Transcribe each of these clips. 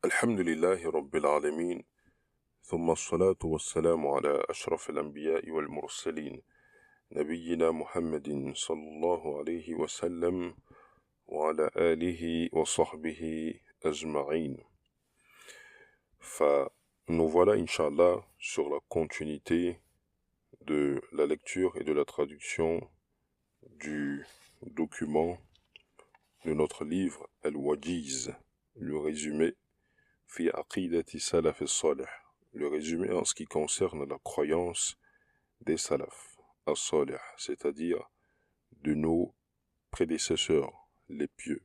الحمد لله رب العالمين ثم الصلاة والسلام على أشرف الأنبياء والمرسلين نبينا محمد صلى الله عليه وسلم وعلى آله وصحبه أجمعين. Nous voilà, Inch'Allah, sur la continuité de la lecture et de la traduction du document de notre livre Al-Wajiz, le résumé fi aqidati salaf as-salih, le résumé en ce qui concerne la croyance des salaf as-salih, c'est-à-dire de nos prédécesseurs, les pieux.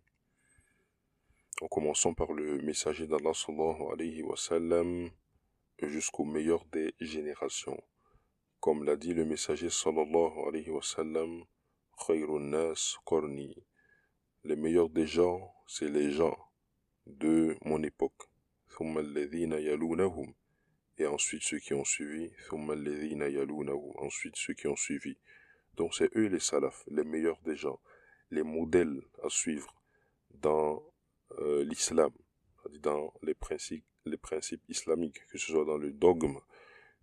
En commençant par le messager d'Allah sallallahu alayhi wa sallam jusqu'au meilleur des générations. Comme l'a dit le messager sallallahu alayhi wa sallam, khayrun nas qarni, les meilleurs des gens, c'est les gens de mon époque. ثم الذين يلونهم, et ensuite ceux qui ont suivi, ثم الذين يلونهم, ensuite ceux qui ont suivi. Donc c'est eux les salafs, les meilleurs des gens, les modèles à suivre dans l'islam, dans les principes islamiques, que ce soit dans le dogme,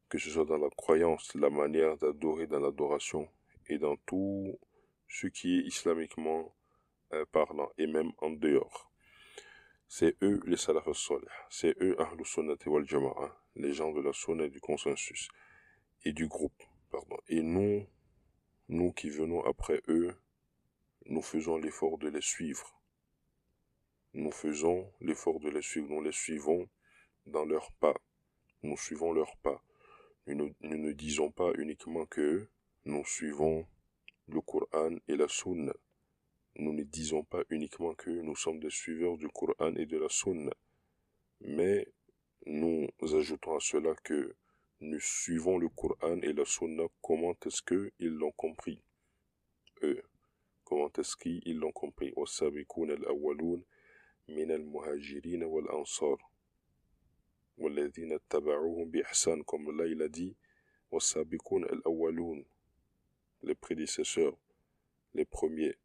que ce soit dans la croyance, la manière d'adorer dans l'adoration, et dans tout ce qui est islamiquement parlant, et même en dehors. C'est eux les salaf as-salih, c'est eux ahlus sunnati wal jama'a, les gens de la sunna et du consensus, et du groupe, pardon. Et nous qui venons après eux, nous faisons l'effort de les suivre. Nous faisons l'effort de les suivre, nous les suivons dans leurs pas, nous suivons leurs pas. Nous ne disons pas uniquement que nous suivons le Coran et la Sunna. Nous ne disons pas uniquement que nous sommes des suiveurs du Coran et de la Sunna. Mais nous ajoutons à cela que nous suivons le Coran et la Sunna. Comment est-ce qu'ils l'ont compris, eux? Comment est-ce qu'ils l'ont compris? والسابقون الأولون من المهاجرين والأنصار والذين اتبعوهم بإحسان, comme là il a dit والسابقون الأولون, les prédécesseurs, les premiers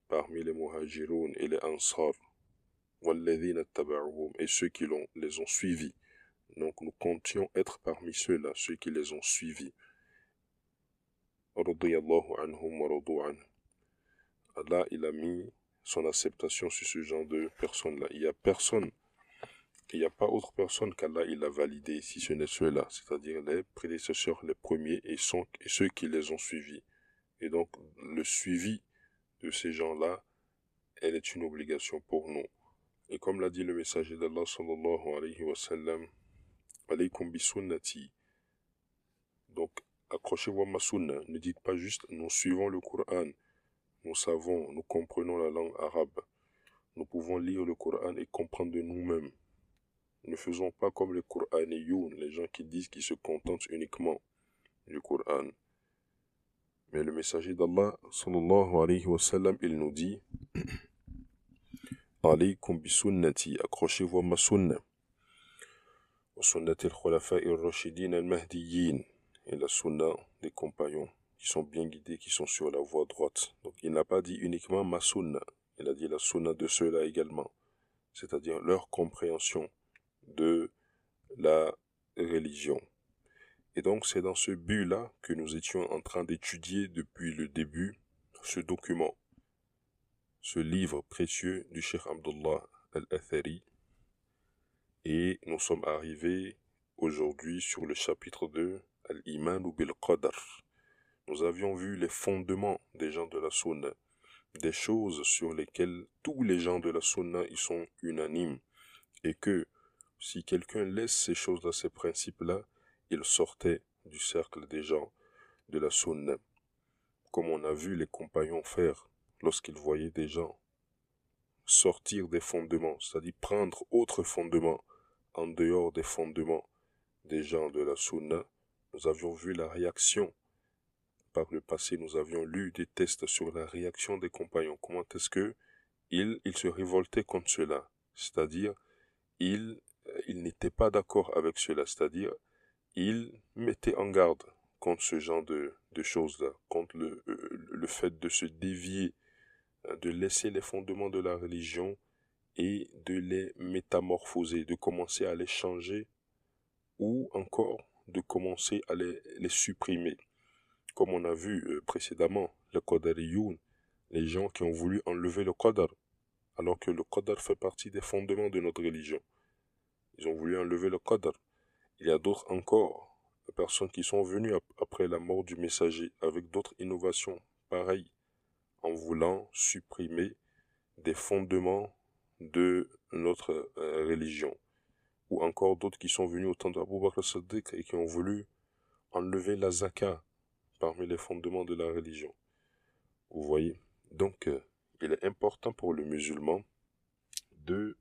parmi les muhajiroun et les ansar, والذين اتبعوهم, et ceux qui les ont suivis. Donc nous comptions être parmi ceux-là, ceux qui les ont suivis. Radiyallahu anhum wa radu anhu. Allah, il a mis son acceptation sur ce genre de personnes-là. Il n'y a pas autre personne qu'Allah il a validé, si ce n'est ceux-là, c'est-à-dire les prédécesseurs, les premiers, et ceux qui les ont suivis. Et donc, le suivi de ces gens-là, elle est une obligation pour nous. Et comme l'a dit le messager d'Allah sallallahu alayhi wa sallam, alaykum bi sunnati. Donc, accrochez-vous à ma sunna. Ne dites pas juste, nous suivons le Coran. Nous savons, nous comprenons la langue arabe. Nous pouvons lire le Coran et comprendre de nous-mêmes. Ne faisons pas comme les Qur'aniyoun, les gens qui disent qu'ils se contentent uniquement du Coran. Mais le messager d'Allah, sallallahu alayhi wa sallam, il nous dit alaykum bi sunnati, accrochez-vous à ma sunna. Wa sunnati al-khulafa'i ar-rashidin al-mahdiyyin, et la sunna des compagnons qui sont bien guidés, qui sont sur la voie droite. Donc il n'a pas dit uniquement ma sunna, il a dit la sunna de ceux-là également, c'est-à-dire leur compréhension de la religion. Et donc c'est dans ce but-là que nous étions en train d'étudier depuis le début ce document, ce livre précieux du Cheikh Abdullah al-Athari, et nous sommes arrivés aujourd'hui sur le chapitre 2, Al-Iman bil Qadr. Nous avions vu les fondements des gens de la Sunna, des choses sur lesquelles tous les gens de la Sunna ils sont unanimes, et que si quelqu'un laisse ces choses-là, ces principes-là, il sortait du cercle des gens de la Sunna. Comme on a vu les compagnons faire lorsqu'ils voyaient des gens sortir des fondements, c'est-à-dire prendre autre fondement en dehors des fondements des gens de la Sunna. Nous avions vu la réaction. Par le passé, nous avions lu des tests sur la réaction des compagnons. Comment est-ce que ils se révoltaient contre cela, c'est-à-dire ils n'étaient pas d'accord avec cela, c'est-à-dire ils mettaient en garde contre ce genre de choses-là, contre le fait de se dévier, de laisser les fondements de la religion et de les métamorphoser, de commencer à les changer ou encore de commencer à les supprimer. Comme on a vu précédemment, le Qadariyoun, les gens qui ont voulu enlever le Qadar, alors que le Qadar fait partie des fondements de notre religion. Ils ont voulu enlever le Qadar. Il y a d'autres encore, les personnes qui sont venues après la mort du messager avec d'autres innovations pareilles, en voulant supprimer des fondements de notre religion. Ou encore d'autres qui sont venus au temps d'Abou Bakr as-Siddiq et qui ont voulu enlever la zakat parmi les fondements de la religion. Vous voyez? Donc, il est important pour le musulman de,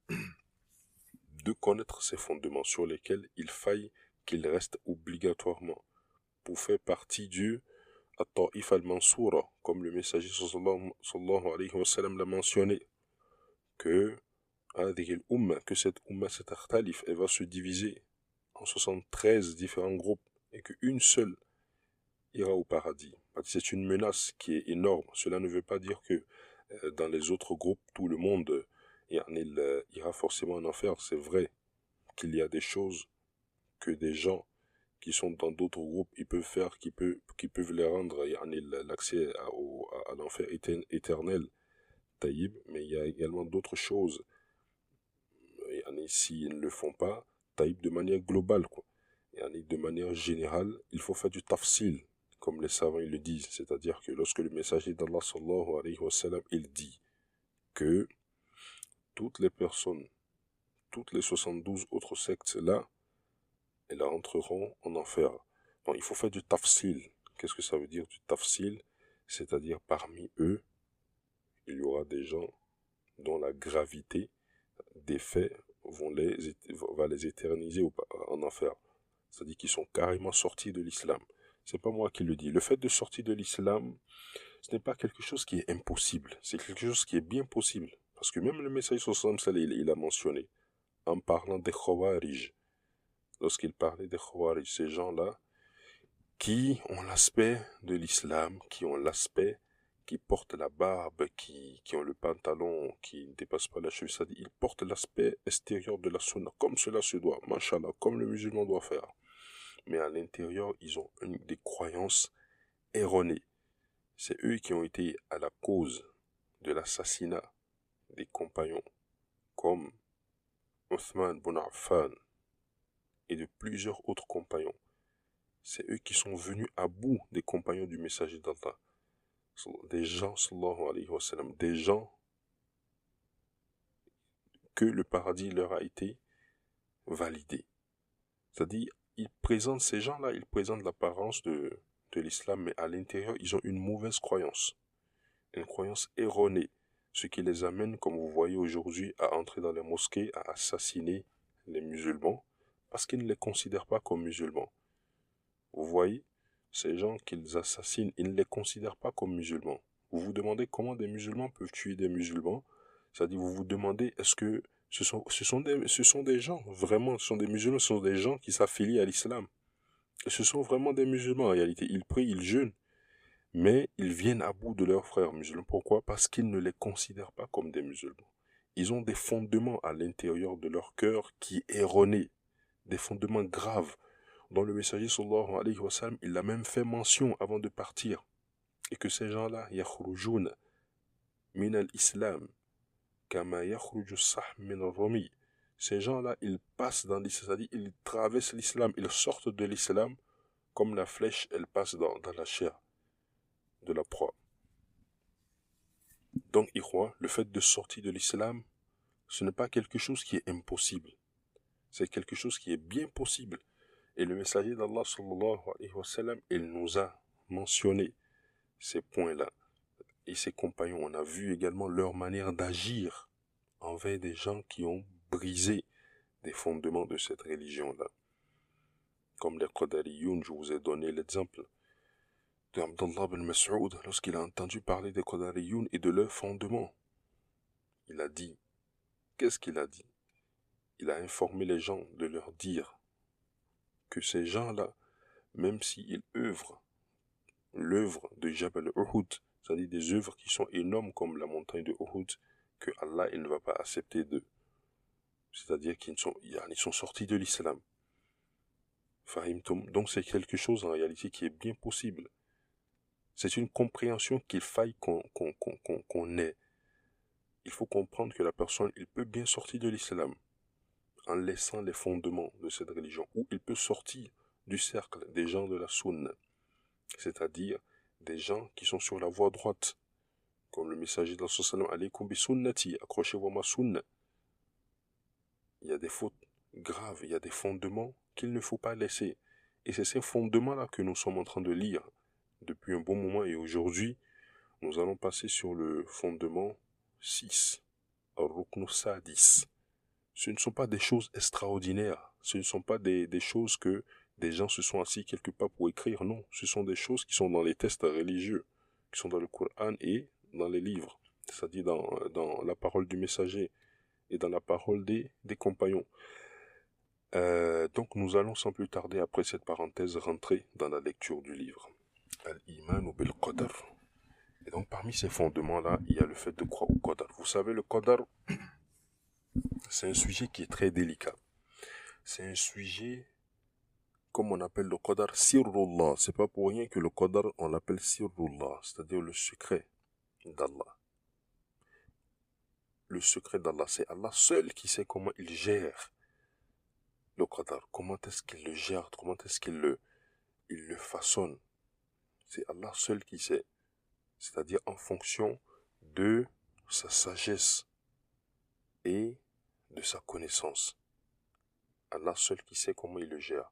de connaître ces fondements sur lesquels il faille qu'il reste obligatoirement pour faire partie du At-Ta'if al-Mansoura, comme le messager sallallahu alayhi wa sallam l'a mentionné, que cette umma, cette akhtalif, elle va se diviser en 73 différents groupes et qu'une seule ira au paradis. C'est une menace qui est énorme. Cela ne veut pas dire que dans les autres groupes, tout le monde ira forcément en enfer. C'est vrai qu'il y a des choses que des gens qui sont dans d'autres groupes, ils peuvent faire, qui peuvent les rendre l'accès à l'enfer éternel, taïb, mais il y a également d'autres choses. S'ils ne le font pas, taïb de manière globale, quoi. De manière générale, il faut faire du tafsil, comme les savants ils le disent, c'est-à-dire que lorsque le messager d'Allah sallallahu alayhi wa sallam, il dit que toutes les personnes, toutes les 72 autres sectes là, elles entreront en enfer. Donc il faut faire du tafsil. Qu'est-ce que ça veut dire du tafsil? C'est-à-dire parmi eux, il y aura des gens dont la gravité des faits va les éterniser en enfer. C'est-à-dire qu'ils sont carrément sortis de l'islam. C'est pas moi qui le dis. Le fait de sortir de l'islam, ce n'est pas quelque chose qui est impossible. C'est quelque chose qui est bien possible. Parce que même le messager sallallahu alayhi wa sallam, il a mentionné, en parlant des Khawarij, lorsqu'il parlait des Khawarij, ces gens-là, qui ont l'aspect de l'islam, qui portent la barbe, qui ont le pantalon qui ne dépasse pas la cheville, c'est-à-dire ils portent l'aspect extérieur de la sunna, comme cela se doit, mashallah, comme le musulman doit faire. Mais à l'intérieur, ils ont des croyances erronées. C'est eux qui ont été à la cause de l'assassinat des compagnons, comme Uthman ibn Affan et de plusieurs autres compagnons. C'est eux qui sont venus à bout des compagnons du messager d'Allah. Des gens, sallallahu alayhi wa sallam, des gens que le paradis leur a été validé. C'est-à-dire, ces gens-là, ils présentent l'apparence de l'islam, mais à l'intérieur, ils ont une mauvaise croyance, une croyance erronée, ce qui les amène, comme vous voyez aujourd'hui, à entrer dans les mosquées, à assassiner les musulmans, parce qu'ils ne les considèrent pas comme musulmans. Vous voyez, ces gens qu'ils assassinent, ils ne les considèrent pas comme musulmans. Vous vous demandez comment des musulmans peuvent tuer des musulmans. C'est-à-dire, vous vous demandez, est-ce que ce sont des gens, vraiment, ce sont des musulmans, ce sont des gens qui s'affilient à l'islam. Et ce sont vraiment des musulmans en réalité. Ils prient, ils jeûnent, mais ils viennent à bout de leurs frères musulmans. Pourquoi? Parce qu'ils ne les considèrent pas comme des musulmans. Ils ont des fondements à l'intérieur de leur cœur qui est erroné, des fondements graves, dont le messager sallallahu alayhi wa sallam, il a même fait mention avant de partir, et que ces gens-là, yakhrujun min al-islam, kama yakhruju sah min al-rami. Ces gens-là, ils passent dans l'islam, c'est-à-dire ils traversent l'islam, ils sortent de l'islam comme la flèche, elle passe dans la chair de la proie. Donc, le fait de sortir de l'islam, ce n'est pas quelque chose qui est impossible. C'est quelque chose qui est bien possible. Et le messager d'Allah sallallahu alayhi wa sallam, il nous a mentionné ces points-là. Et ses compagnons, on a vu également leur manière d'agir envers des gens qui ont brisé des fondements de cette religion-là. Comme les Qadariyoun, je vous ai donné l'exemple de Abdullah bin Mas'ud lorsqu'il a entendu parler des Qadariyoun et de leurs fondements. Il a dit, qu'est-ce qu'il a dit? Il a informé les gens de leur dire que ces gens-là, même s'ils œuvrent l'œuvre de Jabal Uhud, c'est-à-dire des œuvres qui sont énormes comme la montagne de Uhud, que Allah il ne va pas accepter d'eux. c'est-à-dire qu'ils ils sont sortis de l'islam. Fahimtum. Donc c'est quelque chose en réalité qui est bien possible. C'est une compréhension qu'il faille qu'on ait. Il faut comprendre que la personne, il peut bien sortir de l'islam en laissant les fondements de cette religion, ou il peut sortir du cercle des gens de la sunna, c'est-à-dire des gens qui sont sur la voie droite, comme le messager d'Allah sallallahu alayhi wa sallam, accrochez-vous à ma sunna. Il y a des fautes graves, il y a des fondements qu'il ne faut pas laisser. Et c'est ces fondements-là que nous sommes en train de lire depuis un bon moment, et aujourd'hui, nous allons passer sur le fondement 6, Al-Ruknu Sadis. Ce ne sont pas des choses extraordinaires, ce ne sont pas des choses que des gens se sont assis quelque part pour écrire, non, ce sont des choses qui sont dans les textes religieux, qui sont dans le Coran et dans les livres, c'est-à-dire dans la parole du messager et dans la parole des compagnons. Donc nous allons sans plus tarder, après cette parenthèse, rentrer dans la lecture du livre. Al-Iman bil Qadar. Et donc parmi ces fondements-là, il y a le fait de croire au Qadar. Vous savez, le Qadar, c'est un sujet qui est très délicat. C'est un sujet, comme on appelle le Qadar, Sirrullah. C'est pas pour rien que le Qadar, on l'appelle Sirrullah, c'est-à-dire le secret d'Allah. Le secret d'Allah, c'est Allah seul qui sait comment il gère le Qadar. Comment est-ce qu'il le gère, comment est-ce qu'il le façonne. C'est Allah seul qui sait. C'est-à-dire en fonction de sa sagesse et de sa connaissance. Allah seul qui sait comment il le gère.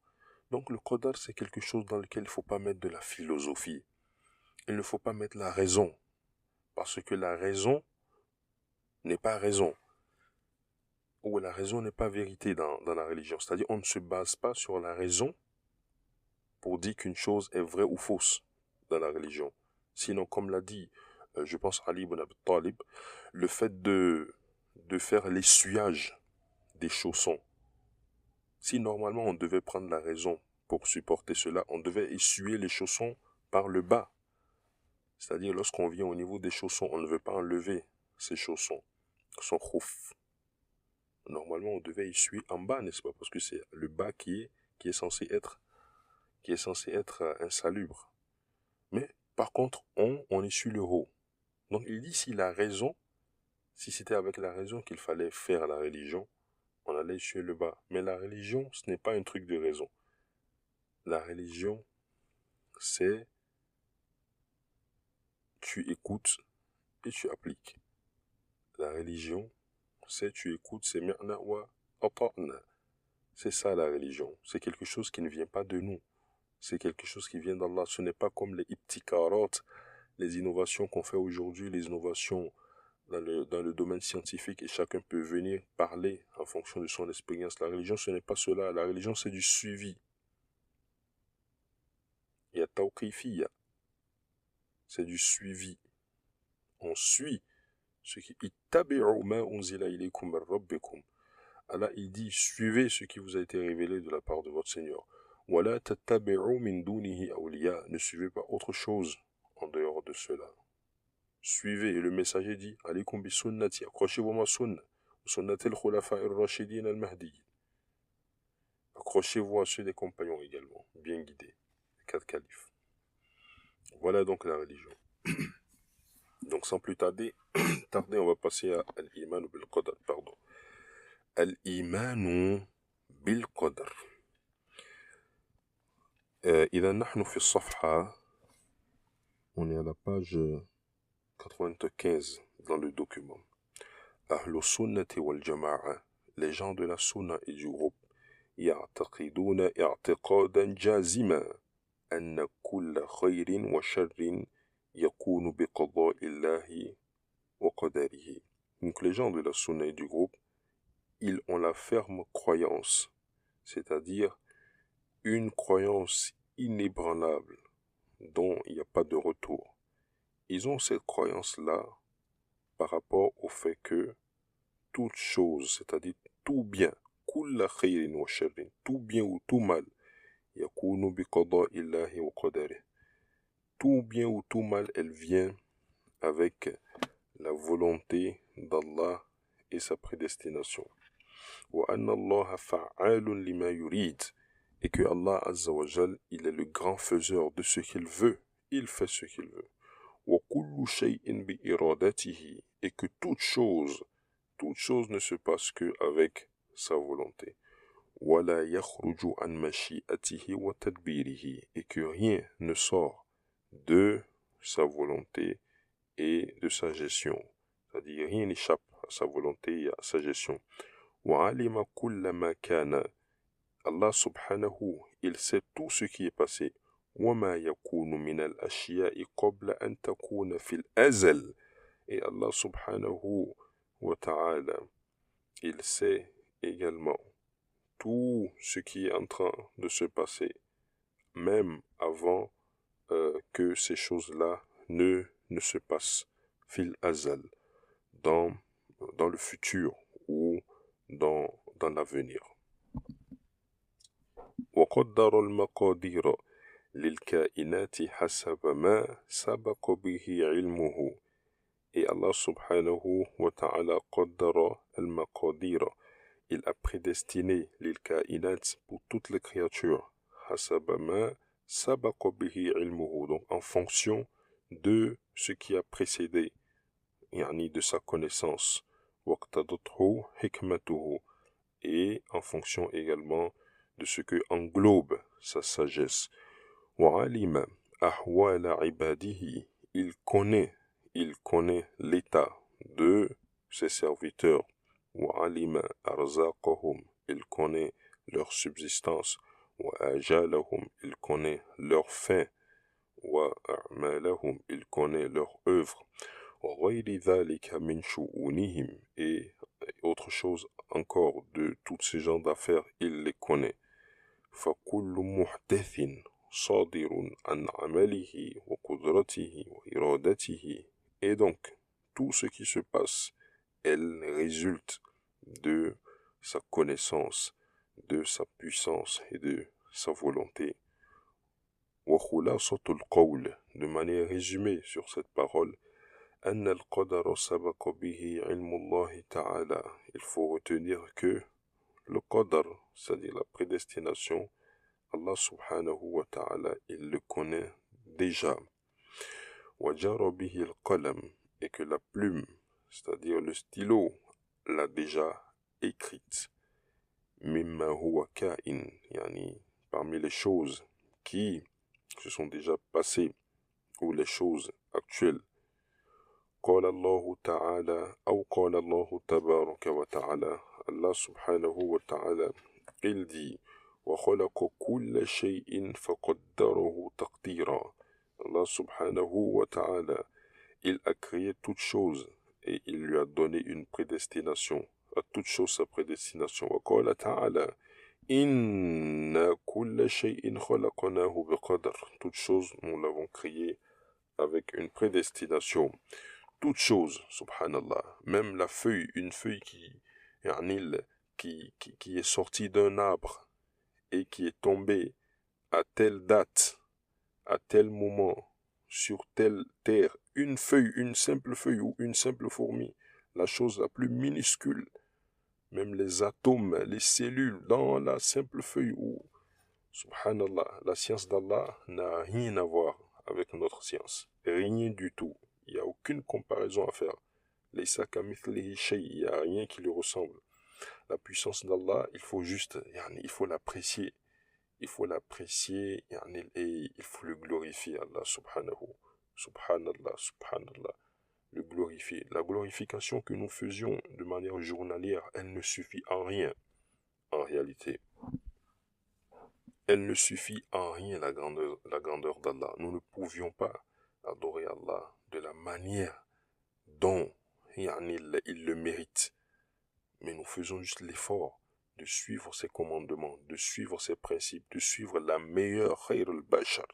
Donc le Qadar, c'est quelque chose dans lequel il ne faut pas mettre de la philosophie. Il ne faut pas mettre la raison. Parce que la raison n'est pas raison. Ou la raison n'est pas vérité dans la religion. C'est-à-dire on ne se base pas sur la raison pour dire qu'une chose est vraie ou fausse dans la religion. Sinon, comme l'a dit, je pense Ali ibn Abi Talib, le fait de faire l'essuyage des chaussons. Si normalement on devait prendre la raison pour supporter cela, on devait essuyer les chaussons par le bas. C'est-à-dire lorsqu'on vient au niveau des chaussons, on ne veut pas enlever ces chaussons, son khouf. Normalement on devait essuyer en bas, n'est-ce pas? Parce que c'est le bas qui est censé être insalubre. Mais par contre, on essuie le haut. Donc il dit si c'était avec la raison qu'il fallait faire la religion, on allait essuyer le bas. Mais la religion, ce n'est pas un truc de raison. La religion, c'est tu écoutes et tu appliques. La religion, c'est tu écoutes, c'est mi'na wa ata'na. C'est ça la religion. C'est quelque chose qui ne vient pas de nous. C'est quelque chose qui vient d'Allah. Ce n'est pas comme les ibtikarat, les innovations qu'on fait aujourd'hui, les innovations dans le domaine scientifique, et chacun peut venir parler en fonction de son expérience. La religion, ce n'est pas cela. La religion, c'est du suivi. Il y a tawqifiyya. C'est du suivi. On suit ce qui ittabi'u ma unzila ilaykum min rabbikum. Allah, il dit, suivez ce qui vous a été révélé de la part de votre Seigneur. Wala tattabi'u min dunihi awliya. Ne suivez pas autre chose en dehors de cela. Suivez. Et le messager dit, alaykum bi sunnati, accrochez-vous à ma sunna, sunnati al-khulafa ar-rashidin al-mahdi. Accrochez-vous à ceux des compagnons également, bien guidés, les 4 califes. Voilà donc la religion. Donc sans plus tarder, on va passer à Al-Iman bil Qadar, pardon. Al-Iman bil Qadar. إذا نحن في الصفحة, on est à la page 95 dans le document. أهل السنة والجماعة, les gens de la sunna et du groupe, يعتقدون اعتقادا جازما أن كل خير وشر يكون بقضاء الله وقدره. Donc les gens de la sunna et du groupe, ils ont la ferme croyance, c'est-à-dire une croyance inébranlable dont il n'y a pas de retour. Ils ont cette croyance-là par rapport au fait que toute chose, c'est-à-dire tout bien, kulla khayrin wa sharrin, tout bien ou tout mal, yakunu bi qada'illahi wa qadarih. Tout bien ou tout mal, elle vient avec la volonté d'Allah et sa prédestination. وأن الله فعال لما يريد, et que Allah Azza wa Jal, il est le grand faiseur de ce qu'il veut, il fait ce qu'il veut. وكل شيء بإرادته, et que toute chose ne se passe que avec sa volonté. ولا يخرج عن مشيئته وتدبيره, et que rien ne sort de sa volonté et de sa gestion. C'est-à-dire rien n'échappe à sa volonté et à sa gestion. وعلم كل ما كان, Allah subhanahu, il sait tout ce qui est passé. وما يكون من الأشياء قبل أن تكون في الأزل, et Allah subhanahu wa ta'ala, il sait également tout ce qui est en train de se passer, même avant que ces choses-là ne se passent, fil azal, dans le futur ou dans l'avenir. وقدر المقادير للكائنات حسب ما سبق به علمه, et Allah subhanahu wa ta'ala qaddara al-maqadir, il a prédestiné lil-kainat pour toutes les créatures, hasaba ma sabaqa bihi ilmuhu, donc en fonction de ce qui a précédé, yani de sa connaissance, waqtadathu hikmatuhu, et en fonction également de ce que englobe sa sagesse. Wa alima ahwala ibadihi, il connaît l'état de ses serviteurs. Wa alima arzaqahum, il connaît leur subsistance. Wa ajalahum, il connaît leur fin. Wa a'malahum, il connaît leur œuvre. Wa ghayri dhalika min shu'unihim, et autre chose encore de tous ces genres d'affaires, il les connaît. Fa kullu muhdathin sadirun an amalihi wa qudratihi wa iradatihi, et donc tout ce qui se passe, elle résulte de sa connaissance, de sa puissance et de sa volonté. Wa khulasatul qawl, de manière résumée sur cette parole, أن القدر سبق به علم الله تعالى, il faut retenir que le qadar, c'est-à-dire la prédestination, Allah subhanahu wa ta'ala, il le connaît déjà. وجر به القلم, et que la plume, c'est-à-dire le stylo, l'a déjà écrite. مما هو كائن, yani parmi les choses qui se sont déjà passées ou les choses actuelles. قال الله تعالى أو قال الله تبارك وتعالى, Allah subhanahu wa ta'ala, il dit وخلق كل شيء فقدره تقديرا. Allah subhanahu wa ta'ala, il a créé toute chose et il lui a donné une prédestination, à toute chose sa prédestination. وقال تعالى إن كل شيء خلقناه بقدر, toute chose nous l'avons créé avec une prédestination. Toute chose, subhanallah, même la feuille, une feuille qui est sortie d'un arbre et qui est tombée à telle date, à tel moment, sur telle terre, une feuille, une simple feuille ou une simple fourmi, la chose la plus minuscule, même les atomes, les cellules dans la simple feuille où, subhanallah, la science d'Allah n'a rien à voir avec notre science, rien du tout. Il n'y a aucune comparaison à faire. Il n'y a rien qui lui ressemble. La puissance d'Allah, il faut juste, il faut l'apprécier. Il faut l'apprécier et il faut le glorifier, Allah subhanahu. Subhanallah, subhanallah. Le glorifier. La glorification que nous faisions de manière journalière, elle ne suffit en rien, en réalité. Elle ne suffit en rien, la grandeur d'Allah. Nous ne pouvions pas adorer Allah de la manière dont il le mérite. Mais nous faisons juste l'effort de suivre ses commandements, de suivre ses principes, de suivre la meilleure khayr al-bashar,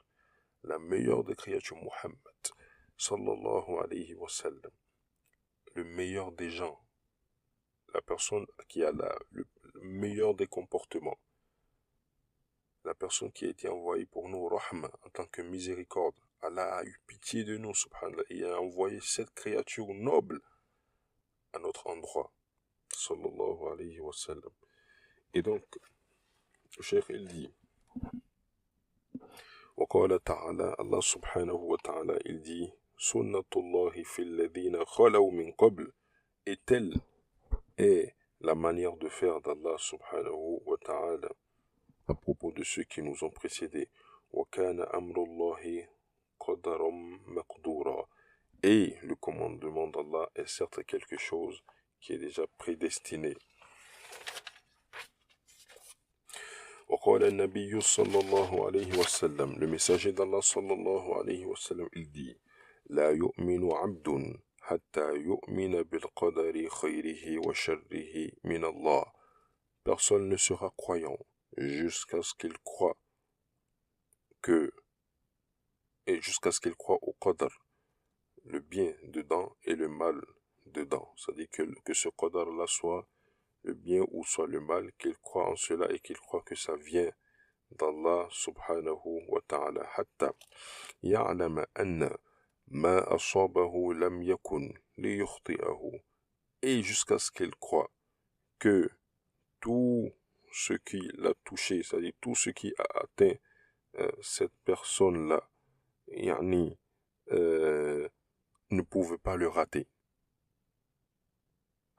la meilleure des créatures, Muhammad, sallallahu alayhi wa sallam, le meilleur des gens, la personne qui a le meilleur des comportements, la personne qui a été envoyée pour nous, rahma, en tant que miséricorde. Allah a eu pitié de nous, subhanallah, et a envoyé cette créature noble à notre endroit, sallallahu alayhi wa sallam. Et donc, le cheikh il dit, وقال تعالى, Allah subhanahu wa ta'ala, il dit, Sunnatullahi fil ladhina khalaw min qabl, et telle est la manière de faire d'Allah subhanahu wa ta'ala à propos de ceux qui nous ont précédés. وَكَانَ أَمْرُ اللَّهِ قَدَرًا مَقْدُورًا. Et le commandement d'Allah est certes quelque chose qui est déjà prédestiné. وقال النبي صلى الله عليه وسلم, le messager d'Allah صلى الله عليه وسلم, il dit, لا يؤمن عبد حتى يؤمن بالقدر خيره وشره من الله. Personne ne sera croyant jusqu'à ce qu'il croit au qadar, le bien dedans et le mal dedans. C'est-à-dire que ce qadar-là soit le bien ou soit le mal, qu'il croit en cela et qu'il croit que ça vient d'Allah subhanahu wa ta'ala. Hatta ya'lama anna ma asabahu lam yakun liyukhti'ahu. Et jusqu'à ce qu'il croit que tout ce qui l'a touché, c'est-à-dire tout ce qui a atteint cette personne-là, ne pouvait pas le rater.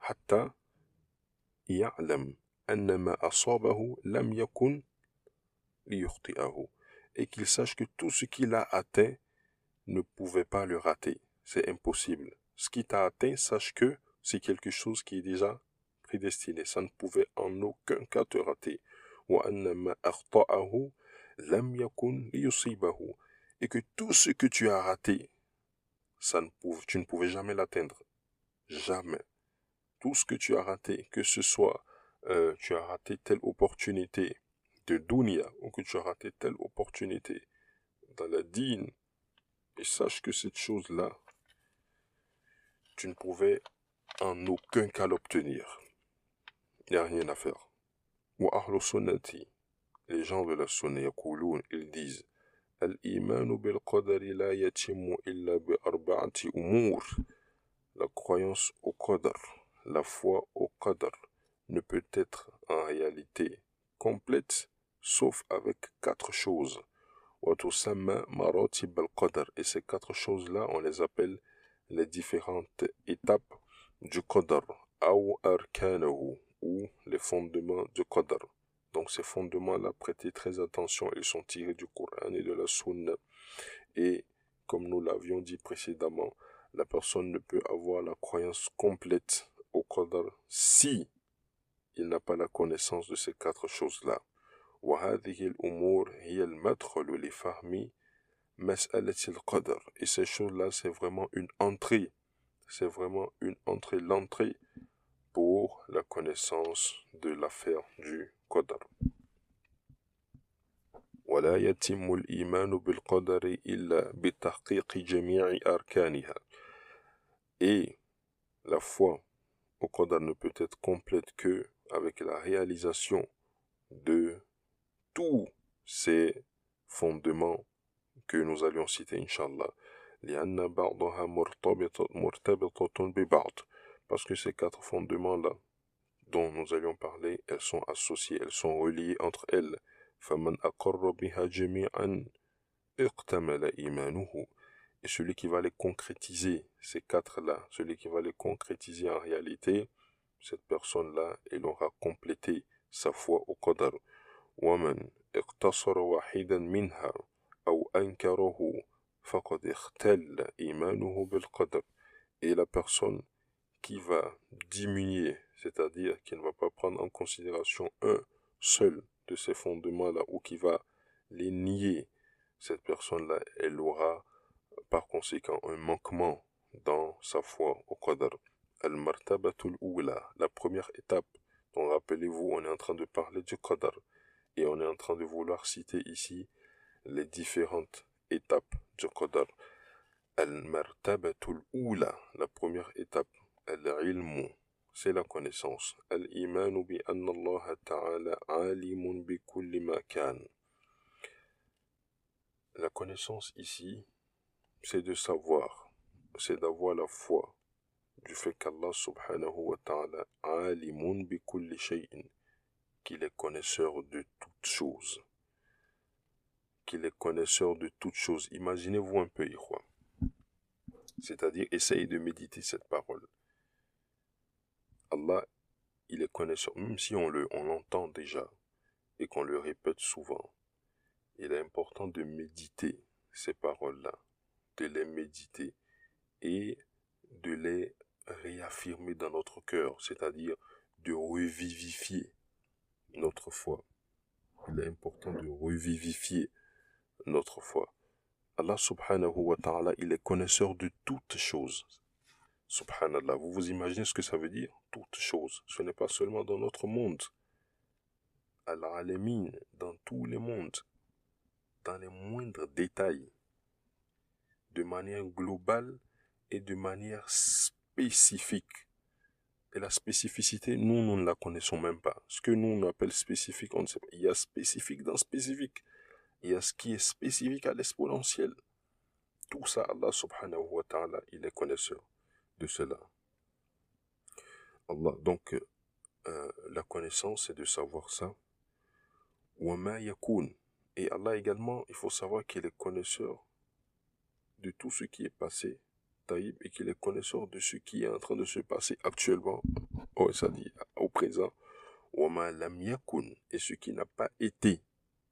Hatta ya'lam anna ma asabahu lam yakun liyukhti'ahu. Et qu'il sache que tout ce qu'il a atteint ne pouvait pas le rater. C'est impossible. Ce qui t'a atteint, sache que c'est quelque chose qui est déjà prédestiné. Ça ne pouvait en aucun cas te rater. وَأَنَّ مَا أَخْطَأَهُ لَمْ يَكُنْ لِيُصِيبَهُ. Et que tout ce que tu as raté, tu ne pouvais jamais l'atteindre. Jamais. Tout ce que tu as raté, que ce soit tu as raté telle opportunité de dunya, ou que tu as raté telle opportunité dans la dîne, et sache que cette chose-là, tu ne pouvais en aucun cas l'obtenir. Il n'y a rien à faire. Wa ahlu sunnati, les gens de la sunna, yaqouloun, ils disent, al-imanu bil qadari la yatimmu illa bi arba'ati umur. La croyance au qadar, la foi au qadar, ne peut être en réalité complète, sauf avec 4 choses. Wa tusamma maratib al-qadar. Et ces 4 choses-là, on les appelle les différentes étapes du qadar, ou arkanahu, ou les fondements du qadar. Donc ces fondements-là, prêtez très attention, ils sont tirés du Coran et de la Sunna. Et comme nous l'avions dit précédemment, la personne ne peut avoir la croyance complète au qadar si il n'a pas la connaissance de ces 4 choses-là. وهذه الأمور هي المدخل لفهم مسألة القدر. Et ces choses-là, c'est vraiment une entrée. C'est vraiment une entrée, l'entrée pour la connaissance de l'affaire du qadar. ولا يتم الإيمان بالقدر إلا بتحقيق جميع أركانها. Et la foi au qadar ne peut être complète que avec la réalisation de tous ces fondements que nous allions citer, Inch'Allah. لأن بعضها مرتبطة ببعض. Parce que ces 4 fondements-là dont nous allions parler, elles sont associées, elles sont reliées entre elles. فمن أقر بها جميعا اقتمل إيمانه. Et celui qui va les concrétiser, ces 4-là, celui qui va les concrétiser en réalité, cette personne-là, elle aura complété sa foi au qadar. ومن اقتصر واحدا منها أو أنكره فقد اختل إيمانه بالقدر. Et la personne qui va diminuer, c'est-à-dire qui ne va pas prendre en considération un seul de ces fondements-là, ou qui va les nier, cette personne-là, elle aura par conséquent un manquement dans sa foi au qadar. Al-martabatul oula, la première étape. Donc rappelez-vous, on est en train de parler du qadar, et on est en train de vouloir citer ici les différentes étapes du qadar. Al-martabatul oula, la première étape. Al-ilmu, c'est la connaissance. Al-imanu bi anna Allah ta'ala alimun bi kulli ma kan. La connaissance ici, c'est de savoir, c'est d'avoir la foi du fait qu'Allah subhanahu wa ta'ala alimun bi kulli shay'in, qu'il est connaisseur de toutes choses. Qu'il est connaisseur de toutes choses. Imaginez-vous un peu, Ikhwa. C'est-à-dire, essayez de méditer cette parole. Allah, il est connaisseur, même si on l'entend déjà et qu'on le répète souvent. Il est important de méditer ces paroles-là, de les méditer et de les réaffirmer dans notre cœur, c'est-à-dire de revivifier notre foi. Il est important de revivifier notre foi. Allah subhanahu wa ta'ala, il est connaisseur de toutes choses. Subhanallah, vous vous imaginez ce que ça veut dire? Toutes choses. Ce n'est pas seulement dans notre monde. Al-Alamin, dans tous les mondes, dans les moindres détails, de manière globale et de manière spécifique. Et la spécificité, nous ne la connaissons même pas. Ce que nous on appelle spécifique, on ne sait pas. Il y a spécifique dans spécifique. Il y a ce qui est spécifique à l'exponentiel. Tout ça, Allah subhanahu wa ta'ala, il est connaisseur de cela. Allah, donc, la connaissance, c'est de savoir ça. Wama yakun. Et Allah également, il faut savoir qu'il est connaisseur de tout ce qui est passé, taïb, et qu'il est connaisseur de ce qui est en train de se passer actuellement, ça dit au présent, wama lam yakun, et ce qui n'a pas été,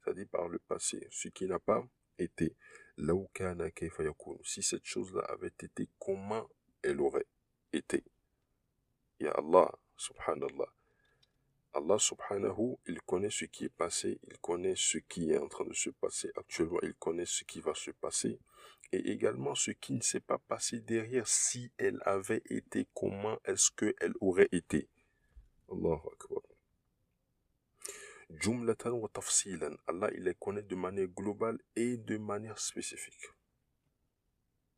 ça dit par le passé, ce qui n'a pas été, law kana kayfa yakun, si cette chose-là avait été, comment elle aurait été. Ya Allah, subhanallah. Allah subhanahu, il connaît ce qui est passé, il connaît ce qui est en train de se passer actuellement, il connaît ce qui va se passer, et également ce qui ne s'est pas passé derrière. Si elle avait été, comment est-ce qu'elle aurait été? Allahu Akbar. Jumlatan wa tafsilan. Allah, il les connaît de manière globale et de manière spécifique.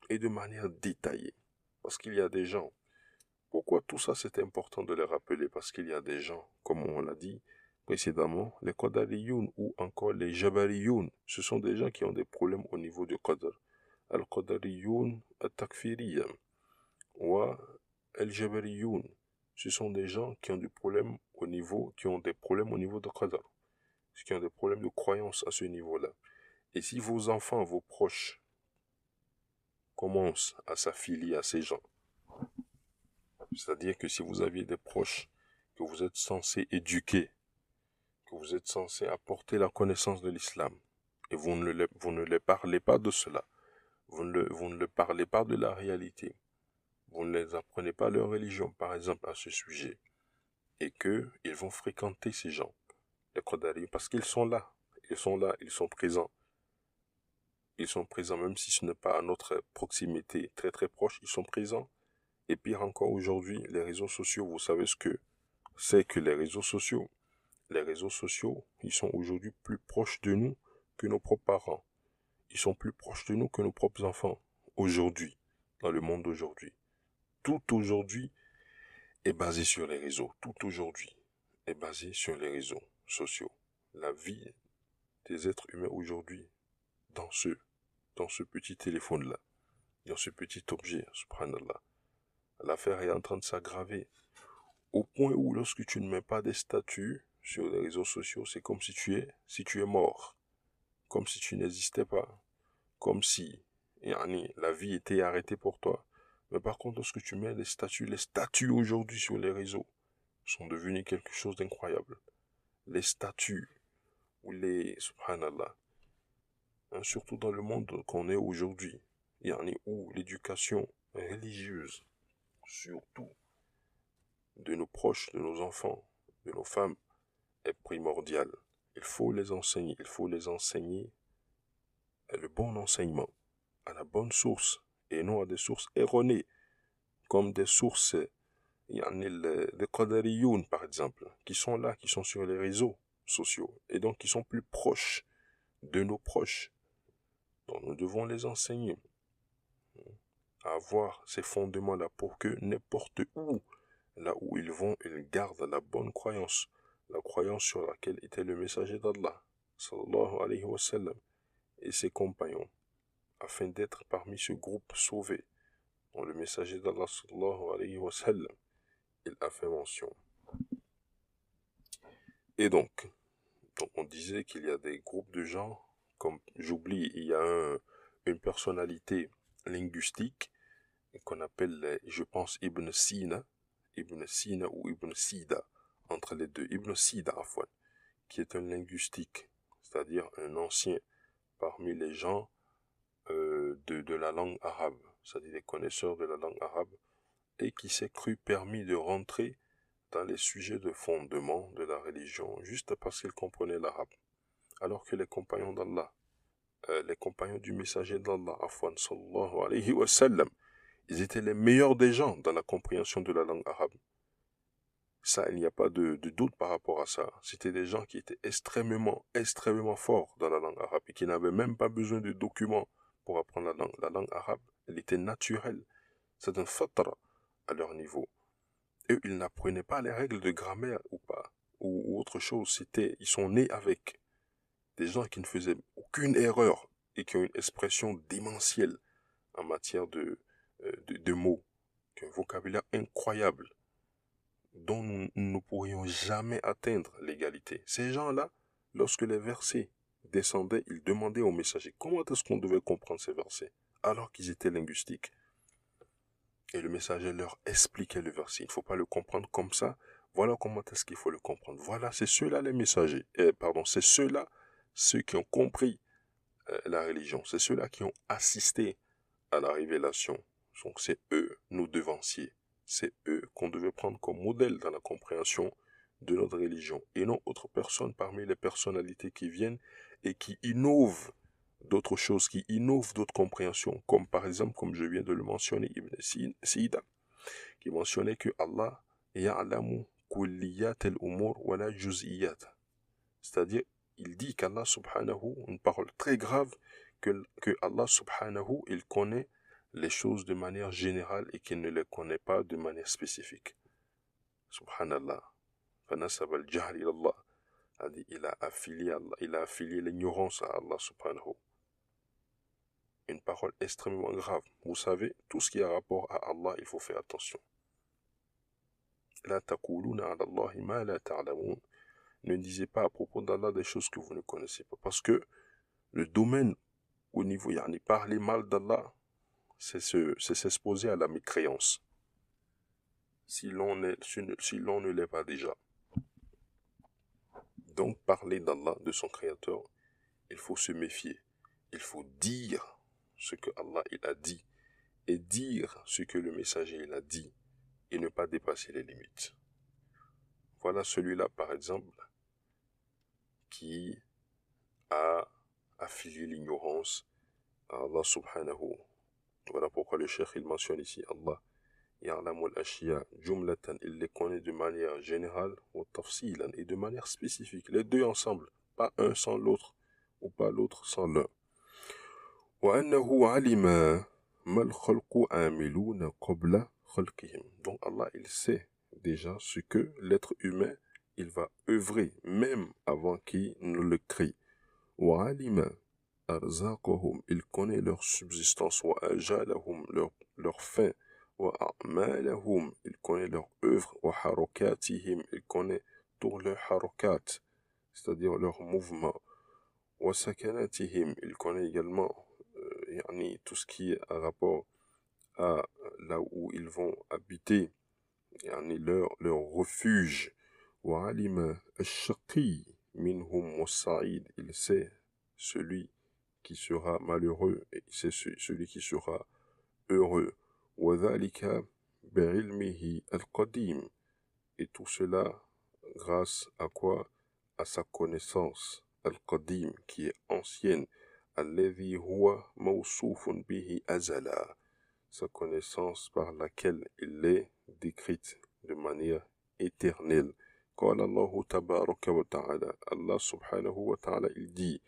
Et de manière détaillée. Parce qu'il y a des gens. Pourquoi tout ça c'est important de les rappeler? Parce qu'il y a des gens, comme on l'a dit précédemment, les Qadariyoun ou encore les Jabariyoun. Ce sont des gens qui ont des problèmes au niveau du Qadar. Al-Qadariyoun al-Takfiriya wa al-Jabariyoun. Ce sont des gens qui ont des problèmes au niveau, de Qadar. Qui ont des problèmes de croyance à ce niveau-là. Et si vos enfants, vos proches, commencent à s'affilier à ces gens, c'est-à-dire que si vous aviez des proches que vous êtes censés éduquer, que vous êtes censés apporter la connaissance de l'islam, et vous ne les parlez pas de cela, vous ne le parlez pas de la réalité, vous ne les apprenez pas leur religion, par exemple, à ce sujet, et qu'ils vont fréquenter ces gens, les Qadari, parce qu'ils sont là, ils sont présents. Ils sont présents, même si ce n'est pas à notre proximité très très proche, ils sont présents. Et pire encore aujourd'hui, les réseaux sociaux, vous savez ce que c'est que les réseaux sociaux? Les réseaux sociaux, ils sont aujourd'hui plus proches de nous que nos propres parents. Ils sont plus proches de nous que nos propres enfants. Aujourd'hui, dans le monde d'aujourd'hui. Tout aujourd'hui est basé sur les réseaux. Tout aujourd'hui est basé sur les réseaux sociaux. La vie des êtres humains aujourd'hui, dans ce petit téléphone-là, dans ce petit objet, subhanallah. L'affaire est en train de s'aggraver. Au point où lorsque tu ne mets pas des statuts sur les réseaux sociaux, c'est comme si tu es mort. Comme si tu n'existais pas. Comme si, la vie était arrêtée pour toi. Mais par contre, lorsque tu mets les statuts aujourd'hui sur les réseaux sont devenus quelque chose d'incroyable. Les statuts, ou subhanallah, surtout dans le monde qu'on est aujourd'hui, où l'éducation religieuse, surtout de nos proches, de nos enfants, de nos femmes, est primordiale. Il faut les enseigner le bon enseignement, à la bonne source, et non à des sources erronées, comme des sources, des Qadariyoun par exemple, qui sont là, qui sont sur les réseaux sociaux, et donc qui sont plus proches de nos proches. Donc nous devons les enseigner à avoir ces fondements-là pour que n'importe où, là où ils vont, ils gardent la bonne croyance, la croyance sur laquelle était le messager d'Allah, sallallahu alayhi wa sallam, et ses compagnons, afin d'être parmi ce groupe sauvé, dont le messager d'Allah sallallahu alayhi wa sallam, il a fait mention. Et donc on disait qu'il y a des groupes de gens, comme j'oublie, il y a une personnalité linguistique qu'on appelle, je pense, Ibn Sina ou Ibn Sida, entre les deux, Ibn Sida, afwan, qui est un linguistique, c'est-à-dire un ancien parmi les gens de la langue arabe, c'est-à-dire des connaisseurs de la langue arabe, et qui s'est cru permis de rentrer dans les sujets de fondement de la religion, juste parce qu'il comprenait l'arabe. Alors que les compagnons d'Allah, les compagnons du messager d'Allah, afwan, sallallahu alayhi wa sallam, ils étaient les meilleurs des gens dans la compréhension de la langue arabe. Ça, il n'y a pas de doute par rapport à ça. C'était des gens qui étaient extrêmement forts dans la langue arabe et qui n'avaient même pas besoin de documents pour apprendre la langue. La langue arabe, elle était naturelle. C'est un fatra à leur niveau. Eux, ils n'apprenaient pas les règles de grammaire ou pas, ou autre chose. Ils sont nés avec des gens qui ne faisaient aucune erreur et qui ont une expression démentielle en matière de mots, qui ont un vocabulaire incroyable, dont nous ne pourrions jamais atteindre l'égalité. Ces gens-là, lorsque les versets descendaient, ils demandaient aux messagers comment est-ce qu'on devait comprendre ces versets, alors qu'ils étaient linguistiques. Et le messager leur expliquait le verset. Il ne faut pas le comprendre comme ça. Voilà comment est-ce qu'il faut le comprendre. Voilà, c'est ceux-là les messagers. C'est ceux-là, ceux qui ont compris la religion. C'est ceux-là qui ont assisté à la révélation. Donc c'est eux nos devanciers. C'est eux qu'on devait prendre comme modèle dans la compréhension de notre religion. Et non autre personne parmi les personnalités qui viennent et qui innovent d'autres choses, qui innovent d'autres compréhensions. Comme par exemple, comme je viens de le mentionner, Ibn Sida, qui mentionnait que Allah ya'lamu kulliyat al-umur wa la juz'iyat. C'est-à-dire, il dit qu'Allah subhanahu, une parole très grave, que Allah subhanahu, il connaît les choses de manière générale et qu'il ne les connaît pas de manière spécifique. Subhanallah. Fanasab al-jahl ilallah. Il a affilié l'ignorance à Allah subhanahu. Une parole extrêmement grave. Vous savez, tout ce qui a rapport à Allah, il faut faire attention. La taquluna ala Allahi ma la ta'lamun. Ne disez pas à propos d'Allah des choses que vous ne connaissez pas. Parce que le domaine au niveau, parler mal d'Allah, c'est s'exposer à la mécréance. Si l'on ne l'est pas déjà. Donc, parler d'Allah, de son Créateur, il faut se méfier. Il faut dire ce que Allah il a dit et dire ce que le messager il a dit et ne pas dépasser les limites. Voilà celui-là, par exemple, qui a affilié l'ignorance à Allah subhanahu. Voilà pourquoi le cheikh il mentionne ici Allah. Ya'lamu al-ashya jumlatan, il les connaît de manière générale ou tafsilan, et de manière spécifique, les deux ensemble, pas un sans l'autre ou pas l'autre sans l'un. Wa annahu alima mal khalqu amiluna qabla khalqihim. Donc Allah il sait déjà ce que l'être humain il va œuvrer même avant qu'il ne le crée. Wa alima arzaqahum, il connaît leur subsistance, wa ajalahum, leur fin. وأعمالهم, il connaît leur œuvre, وحركاتهم, il connaît tous leurs harakat, c'est-à-dire leurs mouvements, وسكناتهم, il connaît également tout ce qui est à rapport à là où ils vont habiter, leur refuge, وعلم الشقي منهم والسعيد, il sait celui qui sera malheureux et c'est celui qui sera heureux. وذلك بعلمه القديم, et tout cela grâce à quoi? À sa connaissance al-qadim, qui est ancienne, الذي هو موصوف به أزلا, sa connaissance par laquelle il est décrite de manière éternelle. قال الله تبارك وتعالى, Allah subhanahu wa ta'ala il dit,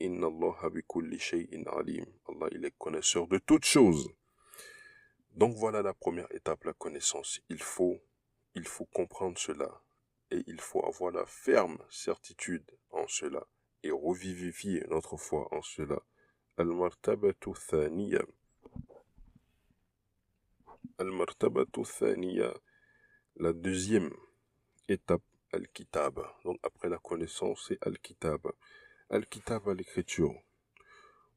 إن الله بكل شيء عليم, Allah il est connaisseur de toutes choses. Donc voilà la première étape, la connaissance. Il faut comprendre cela et il faut avoir la ferme certitude en cela et revivifier notre foi en cela. Al-martabatu thaniya. Al-martabatu thaniya, la deuxième étape, al-kitab. Donc après la connaissance, c'est al-kitab. Al-kitab à l'écriture.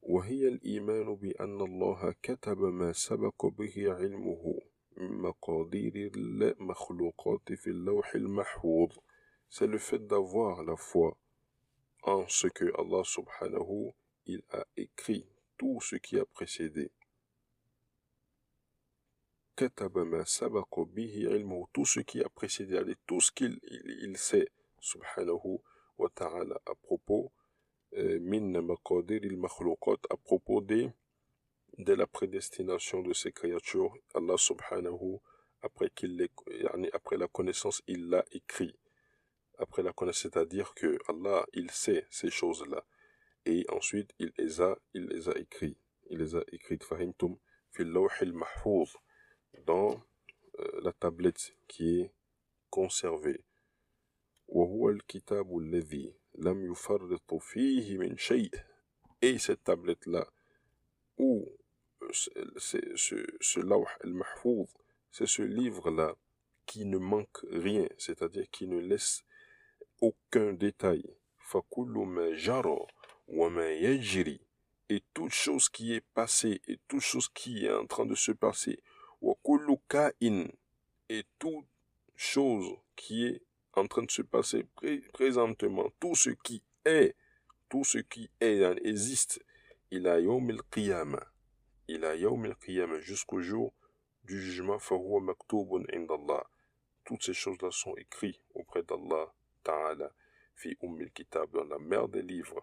وهي الإيمان بأن الله كتب ما سبق به علمه من مقادير المخلوقات في اللوح المحفوظ. C'est le fait d'avoir la foi en ce que Allah subhanahu il a écrit tout ce qui a précédé. كتب ما سبق به علمه, tout ce qui a précédé, tout ce qu'il sait subhanahu wa ta'ala à propos min maqadir al-makhluqat, à propos de la prédestination de ces créatures. Allah subhanahu, après la connaissance, il l'a écrit. Après la connaissance, c'est-à-dire que Allah, il sait ces choses-là. Et ensuite, il les a écrites. Il les a écrites, fahimtum, fil lawh al-mahfouz, dans la tablette qui est conservée. وهو الكتاب الذي لم يفرط فيه من شيء. Et cette tablette-là, où ce lawh al-mahfouz, c'est ce livre-là qui ne manque rien, c'est-à-dire qui ne laisse aucun détail. فَكُلُّ مَا جَرَى وَمَا يَجْرِي, et toute chose qui est passée et toute chose qui est en train de se passer. وَكُلُّ كَائِنٍ, et toute chose qui est en train de se passer présentement, tout ce qui est, existe. إِلَى يَوْمِ الْقِيَامَةِ, إِلَى يَوْمِ الْقِيَامَةِ, jusqu'au jour du jugement. فَهُوَ مَكْتُوبٌ عِنْدَ اللَّهِ, toutes ces choses-là sont écrites auprès d'Allah Ta'ala, fi al-kitab, dans la mère des livres.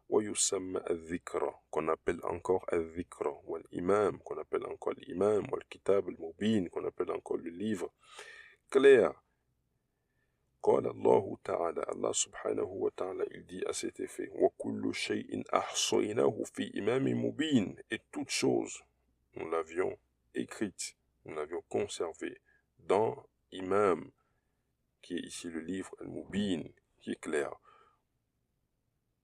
وَيُسَمَّ الذِّكْرَ, qu'on appelle encore al-dhikra, wal-imam, qu'on appelle encore l'imam, wal-kitab al-mubin, qu'on appelle encore le livre clair. قال الله تعالى, Allah subhanahu wa ta'ala, il dit à cet effet, وَكُلُّ شَيْءٍ أَحْصَيْنَاهُ فِي إِمَامٍ مُبِينٍ, et toute chose, nous l'avions écrite, nous l'avions conservée dans Imam, qui est ici le livre Al-Mubin, qui est clair.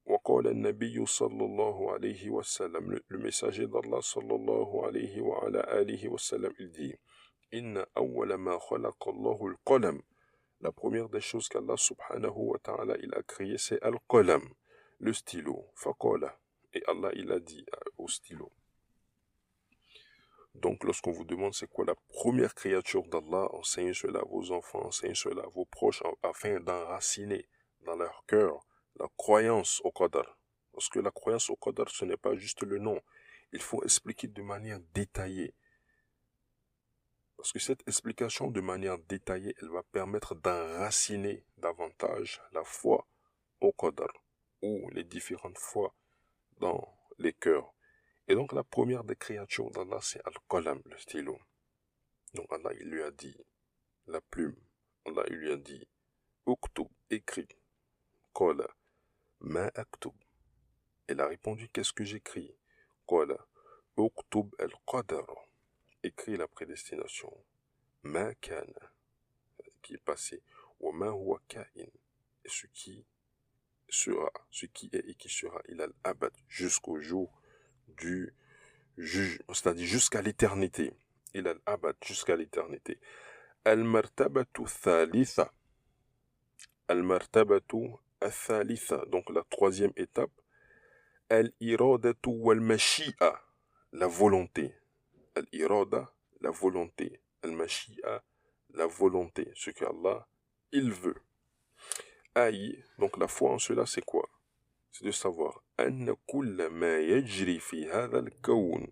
وقال النبي صلى الله عليه وسلم, le messager d'Allah صلى الله عليه وعلى آله وسلم, il dit, إن أول ما خلق الله القلم, la première des choses qu'Allah subhanahu wa ta'ala il a créé, c'est Al-Qalam, le stylo. Faqala, et Allah il a dit au stylo. Donc lorsqu'on vous demande c'est quoi la première créature d'Allah, enseignez cela à vos enfants, enseignez cela à vos proches, afin d'enraciner dans leur cœur la croyance au Qadar. Parce que la croyance au Qadar, ce n'est pas juste le nom. Il faut expliquer de manière détaillée. Parce que cette explication de manière détaillée, elle va permettre d'enraciner davantage la foi au Qadar, ou les différentes foi dans les cœurs. Et donc la première des créatures d'Allah, c'est Al-Qalam, le stylo. Donc Allah, il lui a dit, la plume, Allah, il lui a dit, Uktub, écrit. Qala, ma aktub. Elle a répondu, qu'est-ce que j'écris? Qala, Uktub al-Qadar, écrit la prédestination. Ma kana, qui est passé. Wa ma huwa kain, et ce qui sera, ce qui est et qui sera, il a l'abad, jusqu'au jour du juge, c'est-à-dire jusqu'à l'éternité. Il a l'abad, jusqu'à l'éternité. Al-martabatu thalitha. Al-martabatu al-thalitha. Donc la troisième étape. Al-iradatu wal-mashi'a. La volonté. Al-irada, la volonté. Al-mashi'a, la volonté. Ce qu'Allah, il veut. Aïe, donc la foi en cela, c'est quoi? C'est de savoir أن كل ما يجري في هذا الكون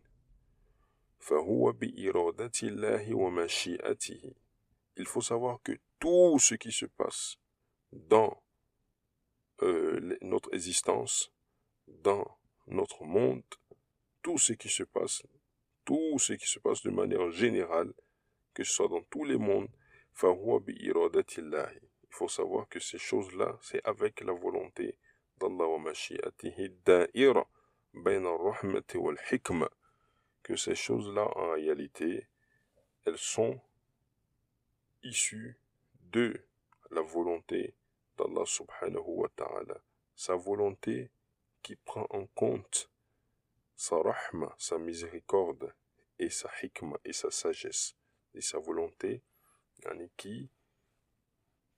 فهو بإرادة الله ومشيئته. Il faut savoir que tout ce qui se passe dans notre existence, dans notre monde, tout ce qui se passe de manière générale, que ce soit dans tous les mondes, فهو بإرادة الله. Il faut savoir que ces choses-là, c'est avec la volonté d'Allah wa mashi'atihi da'ira bayna ar-rahmati wal hikma, que ces choses-là en réalité elles sont issues de la volonté d'Allah subhanahu wa ta'ala, sa volonté qui prend en compte sa rahma, sa miséricorde, et sa hikma et sa sagesse, et sa volonté,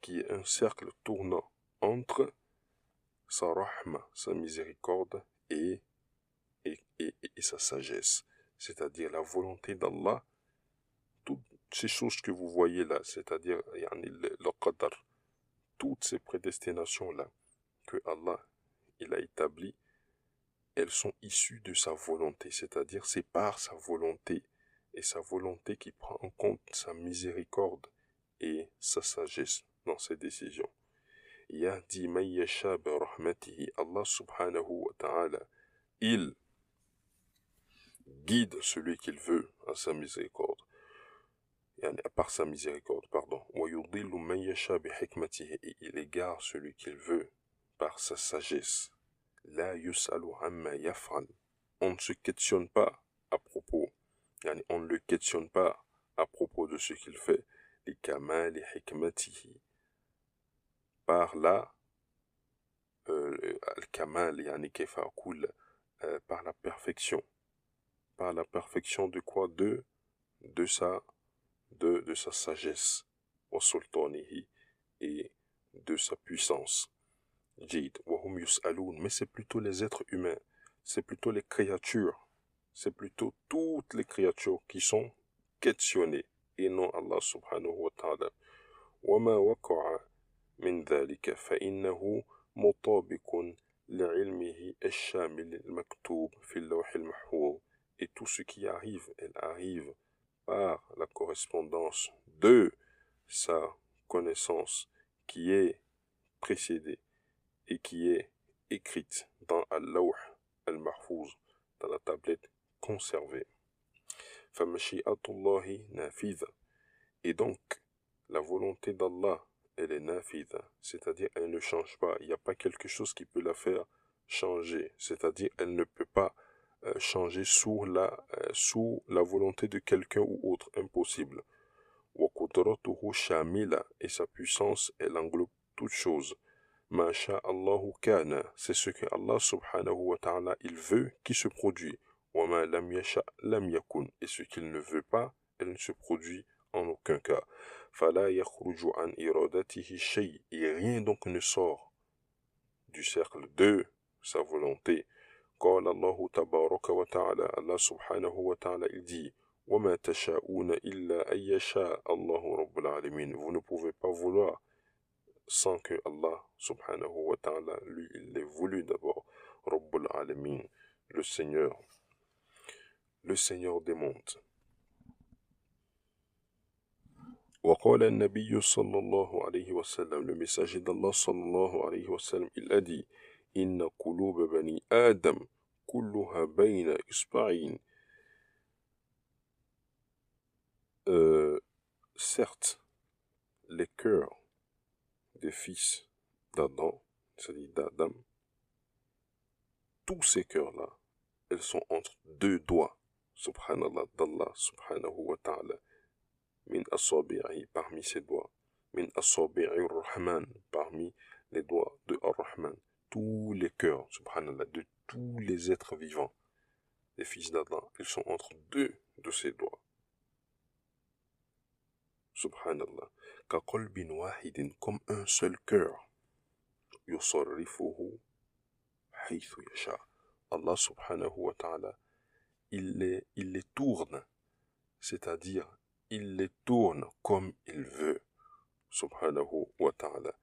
qui est un cercle tournant entre sa rahma, sa miséricorde et sa sagesse, c'est-à-dire la volonté d'Allah, toutes ces choses que vous voyez là, c'est-à-dire le qadar, toutes ces prédestinations-là que Allah il a établies, elles sont issues de sa volonté, c'est-à-dire c'est par sa volonté, et sa volonté qui prend en compte sa miséricorde et sa sagesse dans ses décisions. Yahdi man yasha bi rahmatihi, Allah subhanahu wa ta'ala, il guide celui qu'il veut à sa miséricorde, par sa miséricorde, pardon. Wa yudillu man yasha bi hikmatihi, et il égare celui qu'il veut par sa sagesse. La yusalu amma yaf'al, on ne se questionne pas à propos, on ne le questionne pas à propos de ce qu'il fait, li kamali hikmatihi, par la al-kamal, kayfa aqul, par la perfection. Par la perfection de quoi? De sa sagesse, wa sultanihi, et de sa puissance. Jid, wa hum yus'aloun, mais c'est plutôt les êtres humains, c'est plutôt les créatures, c'est plutôt toutes les créatures qui sont questionnées, et non Allah subhanahu wa ta'ala. Wa ma waqa'a min dhalika fa innahu mutabiqun li'ilmihi ash-shamil al-maktub fi al-lawh al-mahfuz. Et tout ce qui arrive, elle arrive par la correspondance de sa connaissance qui est précédée et qui est écrite dans Al-Lawh al-Mahfouz, dans la tablette conservée. Famashi'atullahi nafidha. Et donc, la volonté d'Allah, elle est nafidha, c'est-à-dire elle ne change pas. Il n'y a pas quelque chose qui peut la faire changer, c'est-à-dire elle ne peut pas changer sous la volonté de quelqu'un ou autre, impossible. Wa qudratuhu shamila, et sa puissance, elle englobe toute chose. Ma sha'allahu kana, c'est ce que Allah subhanahu wa ta'ala il veut qui se produit. Wa ma lam yasha lam yakun, et ce qu'il ne veut pas, elle ne se produit en aucun cas. Fala yakhruju an iradatihi shay, et rien donc ne sort du cercle de sa volonté. قال الله تبارك وتعالى, Allah subhanahu wa ta'ala il dit, وما تشاءون إلا أن يشاء الله رب العالمين. Vous ne pouvez pas vouloir sans que Allah subhanahu wa ta'ala, lui, il l'ait voulu d'abord. Rabbul Alamin, le Seigneur des mondes. وقال النبي صلى الله عليه وسلم, le messager d'Allah صلى الله عليه وسلم, il a dit, إن قلوب بني آدم كلها بين إصبعين. Certes, les cœurs des fils d'Adam, c'est-à-dire d'Adam, tous ces cœurs-là, elles sont entre deux doigts, subhanallah, d'Allah subhanahu wa ta'ala, min asabi'i, parmi ses doigts, min asabi'i ar-Rahman, parmi les doigts de Ar-Rahman. Tous les cœurs, subhanallah, de tous les êtres vivants, les fils d'Adam, ils sont entre deux de ses doigts. Subhanallah. Ka qalbin wahidin, comme un seul cœur. Yusarrifuhu haythu yasha. Allah subhanahu wa ta'ala, il les tourne, c'est-à-dire il les tourne comme il veut, subhanahu wa ta'ala.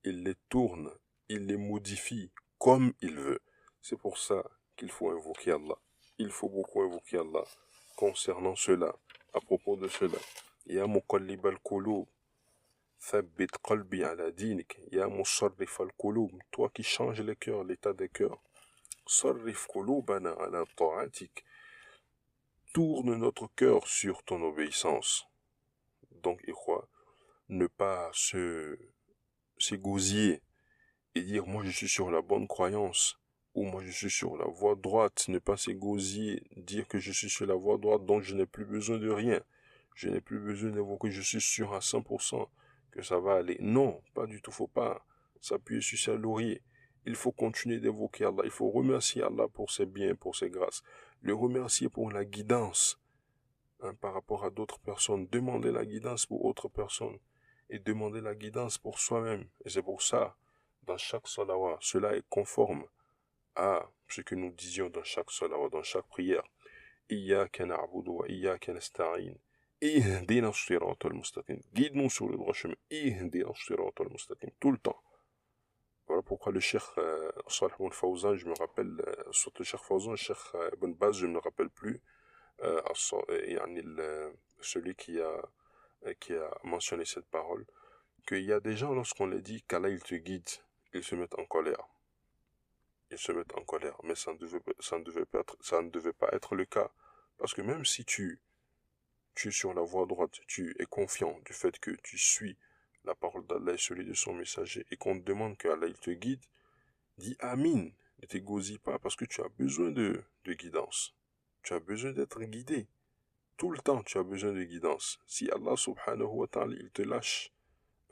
Il les tourne, il les modifie comme il veut. C'est pour ça qu'il faut invoquer Allah. Il faut beaucoup invoquer Allah concernant cela, à propos de cela. Ya muqallib al-qulub, thabbit qalbi ala dinik. Ya musarrif al-qulub, toi qui changes les cœurs, l'état des cœurs. Sarrif qulubana ala ta'atik, tourne notre cœur sur ton obéissance. Donc, ikhwa, ne pas s'égosiller et dire moi je suis sur la bonne croyance ou moi je suis sur la voie droite, ne pas s'égosiller, dire que je suis sur la voie droite donc je n'ai plus besoin de rien, je n'ai plus besoin d'évoquer, je suis sûr à 100% que ça va aller. Non, pas du tout, faut pas s'appuyer sur ses lauriers. Il faut continuer d'évoquer Allah, il faut remercier Allah pour ses biens, pour ses grâces, le remercier pour la guidance par rapport à d'autres personnes, demander la guidance pour autres personnes et demander la guidance pour soi-même. Et c'est pour ça, dans chaque salawat, cela est conforme à ce que nous disions dans chaque salawat, dans chaque prière. Iyyaka na'budu wa iyyaka nasta'in. Ihdina as-sirata al-mustaqim. Guide-nous sur le droit chemin. Ihdina as-sirata al-mustaqim. Tout le temps. Voilà pourquoi le cheikh Salih ibn Fawzan, je me rappelle, surtout le cheikh Fawzan, le cheikh Ibn Baz, je ne me rappelle plus, celui qui a mentionné cette parole, qu'il y a des gens, lorsqu'on les dit qu'Allah il te guide, ils se mettent en colère. Ils se mettent en colère, mais ça ne devait pas être le cas. Parce que même si tu es sur la voie droite, tu es confiant du fait que tu suis la parole d'Allah et celui de son messager, et qu'on te demande qu'Allah il te guide, dis Amin, ne t'égosille pas, parce que tu as besoin de guidance. Tu as besoin d'être guidé. Tout le temps, tu as besoin de guidance. Si Allah subhanahu wa ta'ala, il te lâche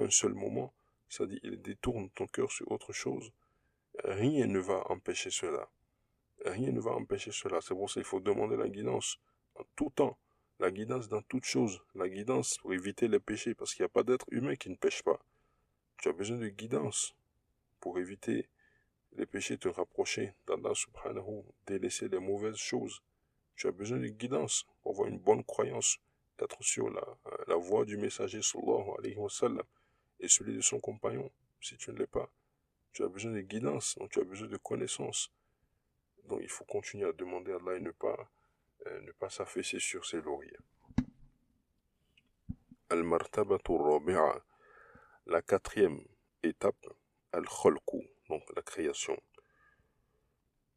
un seul moment, c'est-à-dire il détourne ton cœur sur autre chose, rien ne va empêcher cela. Rien ne va empêcher cela. C'est pour ça qu'il faut demander la guidance en tout temps. La guidance dans toute chose. La guidance pour éviter les péchés, parce qu'il n'y a pas d'être humain qui ne pêche pas. Tu as besoin de guidance pour éviter les péchés, te rapprocher d'Allah subhanahu, délaisser les mauvaises choses. Tu as besoin de guidance pour avoir une bonne croyance, d'être sur la voie du messager sallallahu alayhi wa sallam et celui de son compagnon, si tu ne l'es pas. Tu as besoin de guidance, donc tu as besoin de connaissance. Donc il faut continuer à demander à Allah et ne pas s'affaisser sur ses lauriers. Al-martabatu rabi'a, la quatrième étape, al-khalqu, donc la création.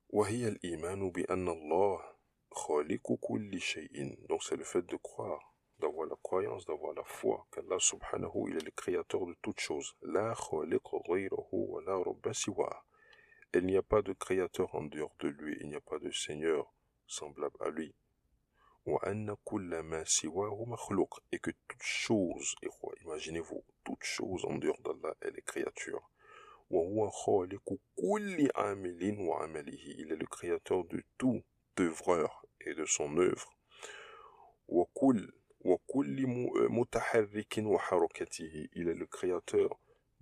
وهي الإيمان بأن الله خالق كل شيء. Donc c'est le fait de croire, d'avoir la croyance, d'avoir la foi qu'Allah subhanahu, il est le créateur de toutes choses. La khaliq ghayruhu wa la rabba siwa. Il n'y a pas de créateur en dehors de lui, il n'y a pas de seigneur semblable à lui. Wa anna kulla ma siwahu makhluq. Et que toute chose, imaginez-vous, toute chose en dehors d'Allah, elle est créature. وهو خالق كل عامل وعمله. Il est le créateur de tout œuvreur et de son œuvre. وكل متحرك وحركته. Il est le créateur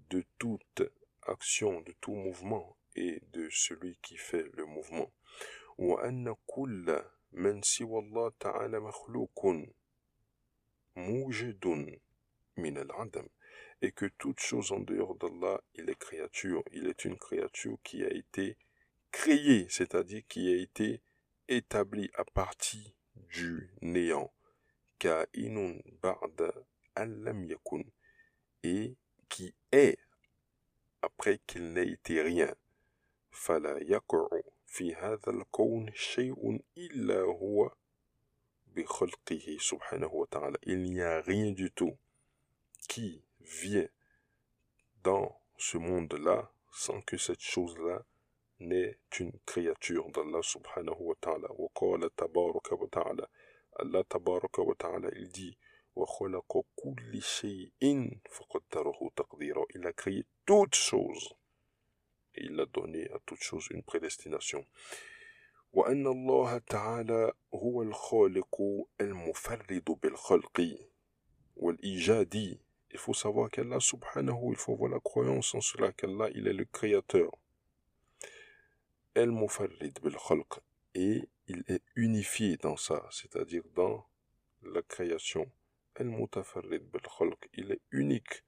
de toute action, de tout mouvement et de celui qui fait le mouvement. وأن كل من سوى الله تعالى مخلوق موجد من العدم. Et que toute chose en dehors d'Allah, il est créature. Il est une créature qui a été créée, c'est-à-dire qui a été établie à partir du néant. Ka'inun ba'da allam yakun. Et qui est après qu'il n'ait été rien. Fala yaqa'u fi hadha al-kawn shay'un illa huwa bi khalqihi subhanahu wa ta'ala. Il n'y a rien du tout qui vient dans ce monde-là sans que cette chose-là n'est une créature d'Allah subhanahu wa ta'ala. Wa qala tabaraka wa ta'ala. Allah tabaraka wa ta'ala, il dit wa khalaqa kulli shay'in faqaddarahu taqdira. Il a créé toute chose et il a donné à toute chose une prédestination. Wa anna Allah ta'ala huwa al-khaliqu al-mufarridu bil-khalqi wal-ijadi. Il faut savoir qu'Allah subhanahu, il faut avoir la croyance en cela, qu'Allah, il est le créateur. El-Mufarrid bil-Khalq. Et il est unifié dans ça, c'est-à-dire dans la création. El-Mutafarrid bil-Khalq. Il est unique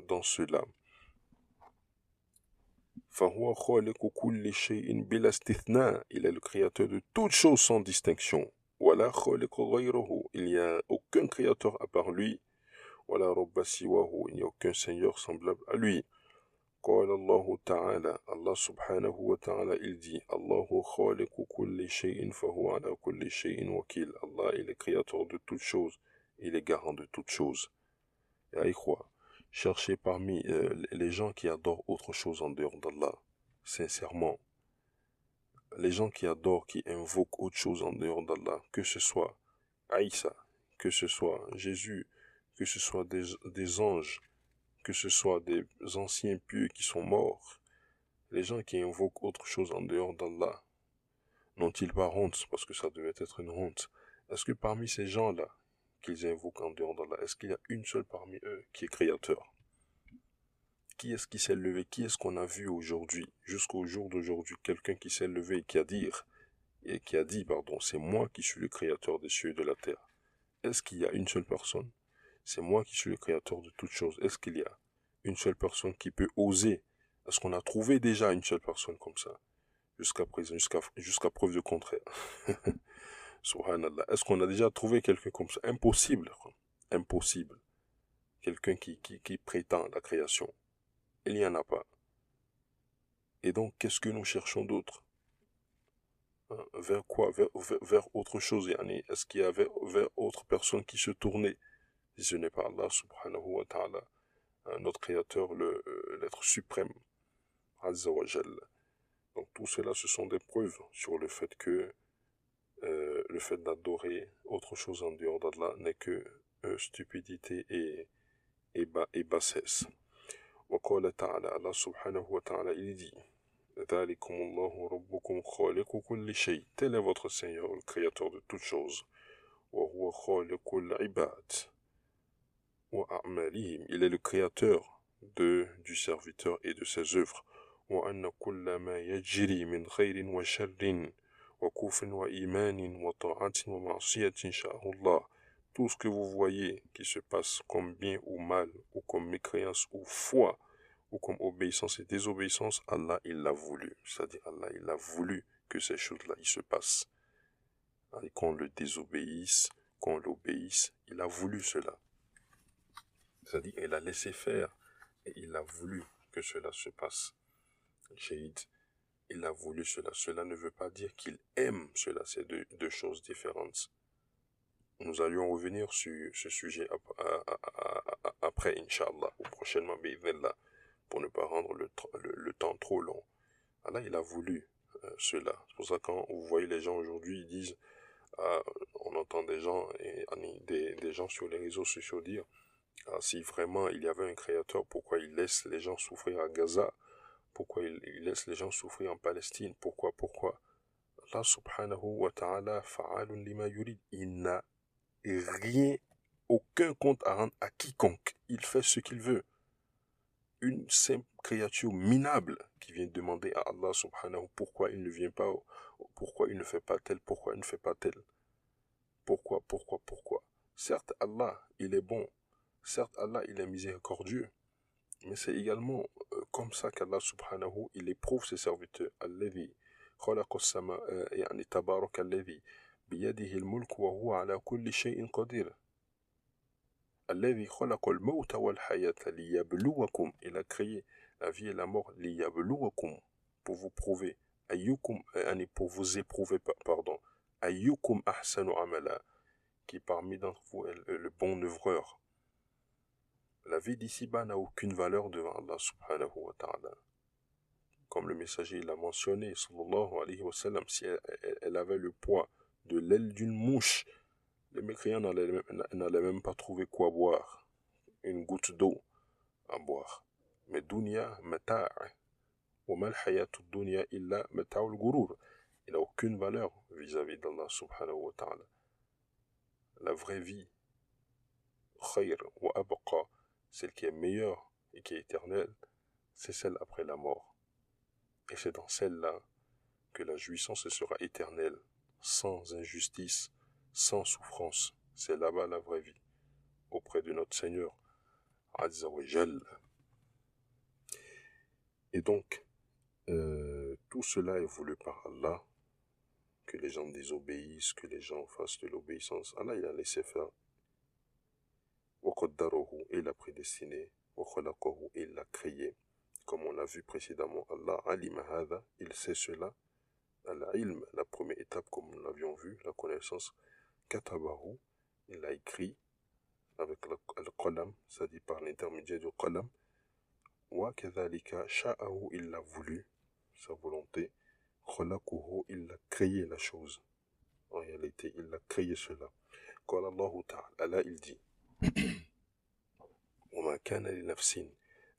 dans cela. فهو خالق كل شيء بلا استثناء. Il est le créateur de toutes choses sans distinction. ولا خالق غيره. Il n'y a aucun créateur à part lui. ولا رب سواه. Il n'y a aucun seigneur semblable à lui. قال الله تعالى. Allah subhanahu wa ta'ala, il dit الله خالق كل شيء فهو على كل شيء وكيل. Allah, il est créateur de toutes choses. Il est garant de toutes choses. Ya ikhwa, cherchez parmi les gens qui adorent autre chose en dehors d'Allah. Sincèrement, les gens qui adorent, qui invoquent autre chose en dehors d'Allah, que ce soit Aïssa, que ce soit Jésus, que ce soit des anges, que ce soit des anciens pieux qui sont morts, les gens qui invoquent autre chose en dehors d'Allah, n'ont-ils pas honte, parce que ça devait être une honte, Est-ce que parmi ces gens-là, qu'ils invoquent en dehors d'Allah, est-ce qu'il y a une seule parmi eux qui est créateur? Qui est-ce qui s'est levé? Qui est-ce qu'on a vu aujourd'hui, jusqu'au jour d'aujourd'hui, quelqu'un qui s'est levé et qui a dit, pardon, c'est moi qui suis le créateur des cieux et de la terre? Est-ce qu'il y a une seule personne? C'est moi qui suis le créateur de toutes choses. Est-ce qu'il y a une seule personne qui peut oser? Est-ce qu'on a trouvé déjà une seule personne comme ça? Jusqu'à présent, jusqu'à preuve de contraire. Subhanallah. Est-ce qu'on a déjà trouvé quelqu'un comme ça? Impossible. Impossible. Quelqu'un qui prétend la création. Il n'y en a pas. Et donc, qu'est-ce que nous cherchons d'autre? Hein, vers quoi? Vers autre chose, yani. Est-ce qu'il y avait vers autre personne qui se tournait? Si ce n'est pas Allah subhanahu wa ta'ala, notre créateur, l'être suprême, Azza wa Jal. Donc tout cela, ce sont des preuves sur le fait que le fait d'adorer autre chose en dehors d'Allah n'est que stupidité et bassesse. وقال تعالى, Allah subhanahu wa ta'ala, il dit ذلكم الله ربكم خالق كل شيء. Tel est votre Seigneur, le créateur de toutes choses. وهو خالق العباد وأعمالهم. Il est le créateur du serviteur et de ses œuvres. وأن كل ما يجري من خير وشر وكفر وإيمان وطاعة ومعصية شاءه الله. Tout ce que vous voyez qui se passe comme bien ou mal, ou comme mécréance ou foi, ou comme obéissance et désobéissance, Allah il l'a voulu. C'est-à-dire Allah il a voulu que ces choses-là il se passent. Et qu'on le désobéisse, qu'on l'obéisse, il a voulu cela. C'est-à-dire il a laissé faire et il a voulu que cela se passe. Shahid, il a voulu cela. Cela ne veut pas dire qu'il aime cela. C'est deux choses différentes. Nous allions revenir sur ce sujet après, Inch'Allah, ou prochainement, bi'idhnillah, pour ne pas rendre le temps trop long. Allah, il a voulu cela. C'est pour ça que quand vous voyez les gens aujourd'hui, ils disent, on entend des gens, des gens sur les réseaux sociaux dire, si vraiment il y avait un créateur, pourquoi il laisse les gens souffrir à Gaza? Pourquoi il laisse les gens souffrir en Palestine? Pourquoi? Allah subhanahu wa ta'ala fa'alun lima yurid. Il n'a rien, aucun compte à rendre à quiconque. Il fait ce qu'il veut. Une simple créature minable qui vient demander à Allah subhanahu pourquoi il ne vient pas, pourquoi il ne fait pas tel, pourquoi il ne fait pas tel. Pourquoi? Certes, Allah, il est bon. Certes, Allah, il est miséricordieux. Mais c'est également comme ça qu'Allah subhanahu, il éprouve ses serviteurs. Alladhi khalaqa as-sama, yani tabaraka alladhi biyadihi al-mulk wa huwa ala kulli shay'in qadir. Alladhi khalaqa al-mawta wal hayata liyabluwakum. Il a créé la vie et la mort liyabluwakum, pour vous prouver. Ayyukum, pour vous éprouver, pardon. Ayyukum ahsanu amala, qui parmi d'entre vous est le bon œuvreur. La vie d'ici-bas n'a aucune valeur devant Allah subhanahu wa ta'ala. Comme le messager l'a mentionné, sallallahu alayhi wa sallam, si elle avait le poids de l'aile d'une mouche, les mécréants n'allaient même pas trouver quoi boire, une goutte d'eau à boire. Mais dunya mata', wa mal hayatu dunya illa mata'ul gurur. Il n'a aucune valeur vis-à-vis d'Allah subhanahu wa ta'ala. La vraie vie, khayr wa abqa, celle qui est meilleure et qui est éternelle, c'est celle après la mort. Et c'est dans celle-là que la jouissance sera éternelle, sans injustice, sans souffrance. C'est là-bas la vraie vie, auprès de notre Seigneur, Azza wa Jal. Et donc, tout cela est voulu par Allah, que les gens désobéissent, que les gens fassent de l'obéissance. Allah, il a laissé faire. وَقَدَّرَهُ, il l'a prédestiné. وَخَلَقَهُ, il l'a créé. Comme on l'a vu précédemment, Allah alima hada, il sait cela. Al-ilm, la première étape, comme nous l'avions vu, la connaissance. Katabahu, il a écrit avec le qalam, c'est-à-dire par l'intermédiaire du qalam. Wa kadhalika sha'ahu, il l'a voulu, sa volonté. Khalaqahu, il a créé la chose. En réalité, il a créé cela. Qala Allahu ta'ala, Allah il dit وما كان لنفس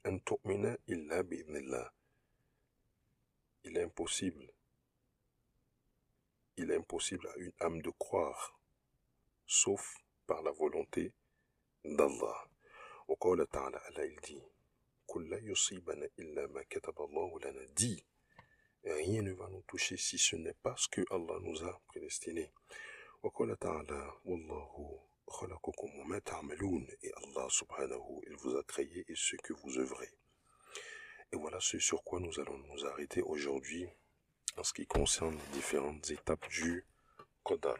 أن تؤمن إلا بإذن الله. Il est impossible à une âme de croire sauf par la volonté d'Allah. وقال تعالى, Allah il dit, قل لا يصيبنا إلا ما كتب الله لنا, dit, rien ne va nous toucher si ce n'est pas ce que Allah nous a prédestiné. وقال تعالى, والله خلقكم وما تعملون, et Allah subhanahu, il vous a créé et ce que vous œuvrez. Et voilà ce sur quoi nous allons nous arrêter aujourd'hui en ce qui concerne les différentes étapes du Qadar.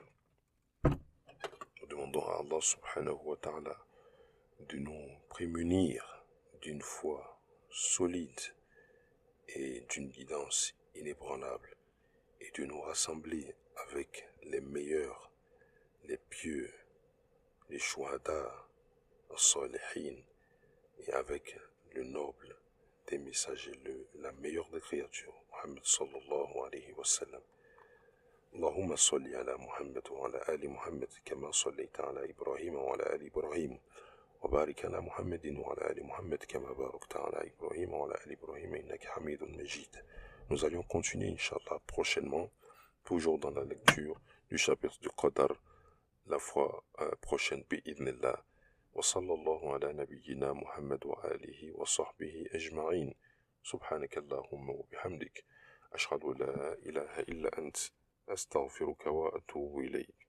Nous demandons à Allah subhanahu wa ta'ala de nous prémunir d'une foi solide et d'une guidance inébranlable et de nous rassembler avec les meilleurs, les pieux, les shuhada, les salihin, et avec le noble des messagers, la meilleure des créatures, Muhammad sallallahu alayhi wa sallam. اللهم صل على محمد وعلى آل محمد كما صليت على إبراهيم وعلى آل إبراهيم وبارك على محمد وعلى آل محمد كما باركت على إبراهيم وعلى آل إبراهيم إنك حميد مجيد. Nous allions continuer, Inch'Allah, prochainement, toujours dans la lecture du chapitre du Qadar, la fois prochaine, bi'idnillah. وصلى الله على نبينا محمد وآله وصحبه أجمعين. سبحانك اللهم وبحمدك أشهد أن لا إله إلا أنت أستغفرك وأتوب إليك.